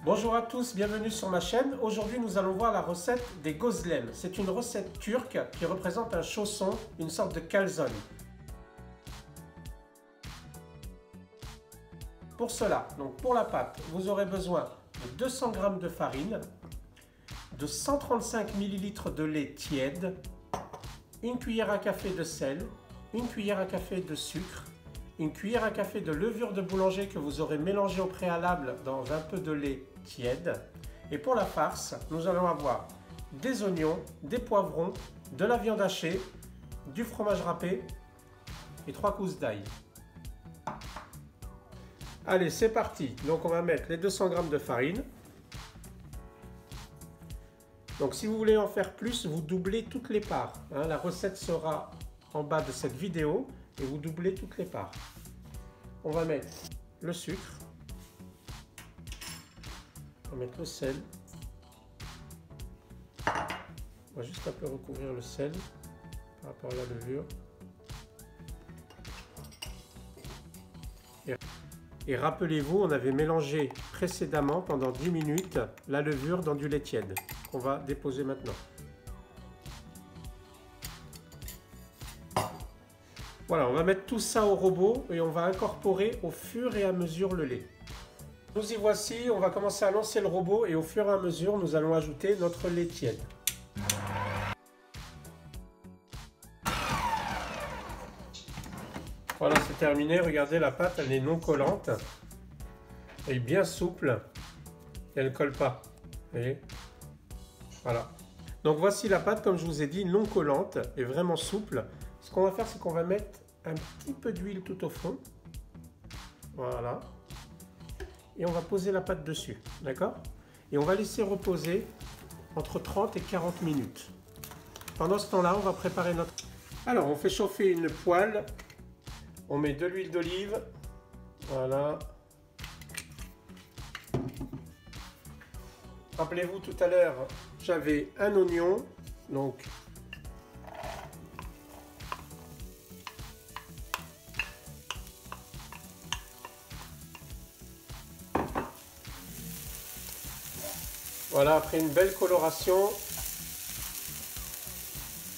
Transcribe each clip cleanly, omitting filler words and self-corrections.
Bonjour à tous, bienvenue sur ma chaîne. Aujourd'hui nous allons voir la recette des gözlem. C'est une recette turque qui représente un chausson, une sorte de calzone. Pour cela, donc pour la pâte, vous aurez besoin de 200 g de farine, de 135 ml de lait tiède, une cuillère à café de sel, une cuillère à café de sucre, une cuillère à café de levure de boulanger que vous aurez mélangé au préalable dans un peu de lait tiède. Et pour la farce, nous allons avoir des oignons, des poivrons, de la viande hachée, du fromage râpé et 3 gousses d'ail. Allez, c'est parti. Donc on va mettre les 200 g de farine. Donc si vous voulez en faire plus, vous doublez toutes les parts. La recette sera en bas de cette vidéo et vous doublez toutes les parts. On va mettre le sucre. On va mettre le sel. On va juste un peu recouvrir le sel par rapport à la levure. Et rappelez-vous, on avait mélangé précédemment pendant 10 minutes la levure dans du lait tiède qu'on va déposer maintenant. Voilà, on va mettre tout ça au robot et on va incorporer au fur et à mesure le lait. Nous y voici, on va commencer à lancer le robot et au fur et à mesure, nous allons ajouter notre lait tiède. Voilà, c'est terminé. Regardez, la pâte, elle est non collante. Elle est bien souple et elle ne colle pas. Vous voyez ? Voilà. Donc voici la pâte, comme je vous ai dit, non collante et vraiment souple. Ce qu'on va faire, c'est qu'on va mettre un petit peu d'huile tout au fond. Voilà. Et on va poser la pâte dessus. D'accord ? Et on va laisser reposer entre 30 et 40 minutes. Pendant ce temps-là, on va préparer notre... Alors, on fait chauffer une poêle. On met de l'huile d'olive. Voilà. Rappelez-vous, tout à l'heure, j'avais un oignon. Donc, voilà, après une belle coloration,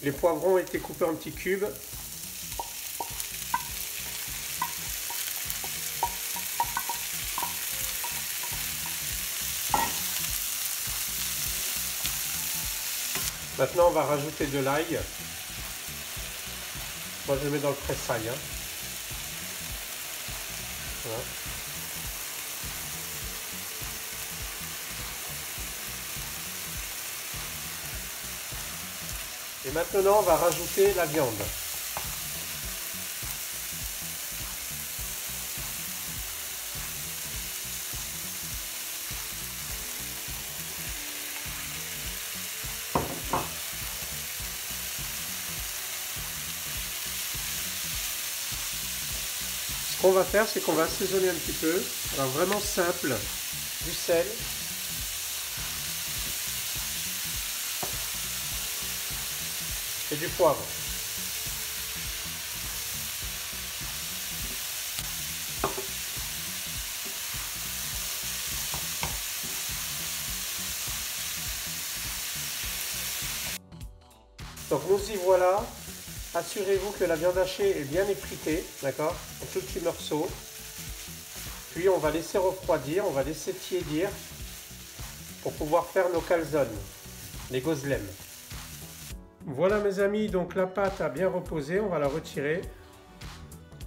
les poivrons ont été coupés en petits cubes. Maintenant, on va rajouter de l'ail. Moi, je le mets dans le presse-ail. Voilà. Et maintenant, on va rajouter la viande. Ce qu'on va faire, c'est qu'on va assaisonner un petit peu. Alors vraiment simple, du sel. Et du poivre. Donc nous y voilà. Assurez-vous que la viande hachée est bien épritée, d'accord, en tout petits morceaux. Puis on va laisser refroidir, on va laisser tiédir pour pouvoir faire nos calzones, les gözlem. Voilà mes amis, donc la pâte a bien reposé, on va la retirer.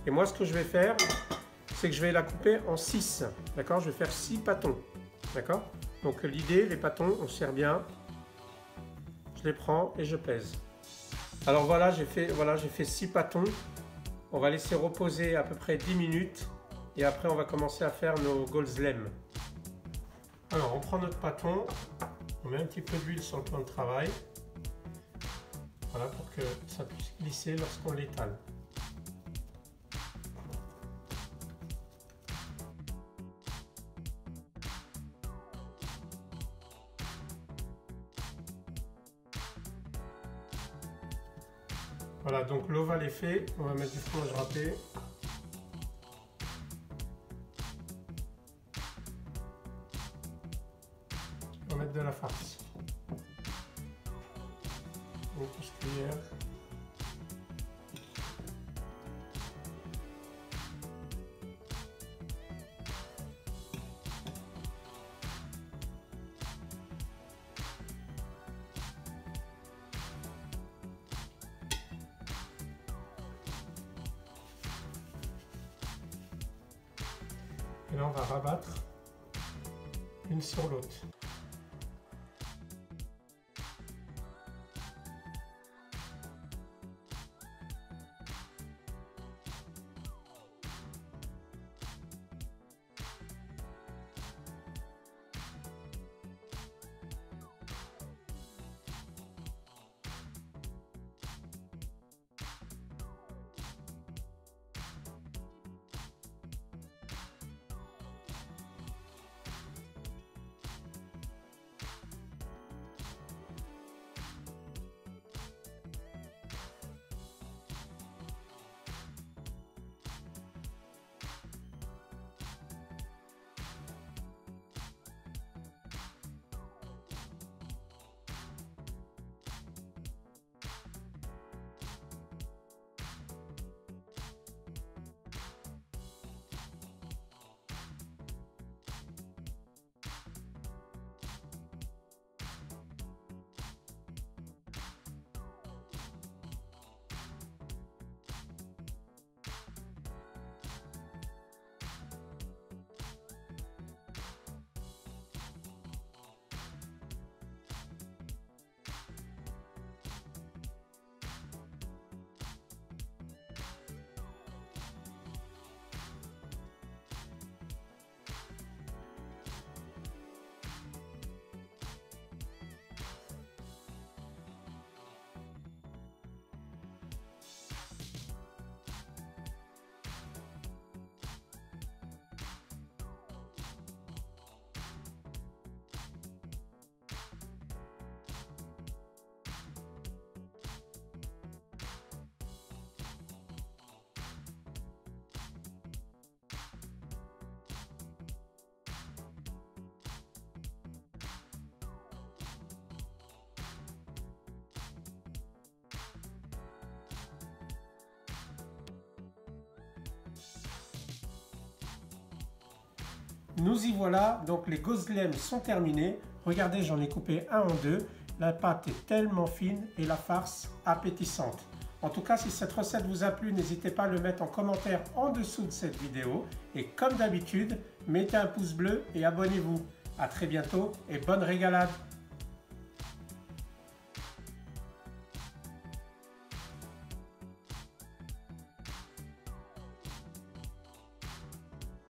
Et moi ce que je vais faire, c'est que je vais la couper en 6, d'accord. Je vais faire 6 pâtons, d'accord. Donc l'idée, les pâtons, on sert bien. Je les prends et je pèse. Alors voilà, j'ai fait 6 pâtons. On va laisser reposer à peu près 10 minutes. Et après, on va commencer à faire nos gözlem. Alors, on prend notre pâton. On met un petit peu d'huile sur le plan de travail. Voilà, pour que ça puisse glisser lorsqu'on l'étale. Voilà, donc l'ovale est fait. On va mettre du fromage râpé. On va mettre de la farce. Une cuillère. Et là, on va rabattre une sur l'autre. Nous y voilà, donc les gozlem sont terminés. Regardez, j'en ai coupé un en deux. La pâte est tellement fine et la farce appétissante. En tout cas, si cette recette vous a plu, n'hésitez pas à le mettre en commentaire en dessous de cette vidéo. Et comme d'habitude, mettez un pouce bleu et abonnez-vous. À très bientôt et bonne régalade!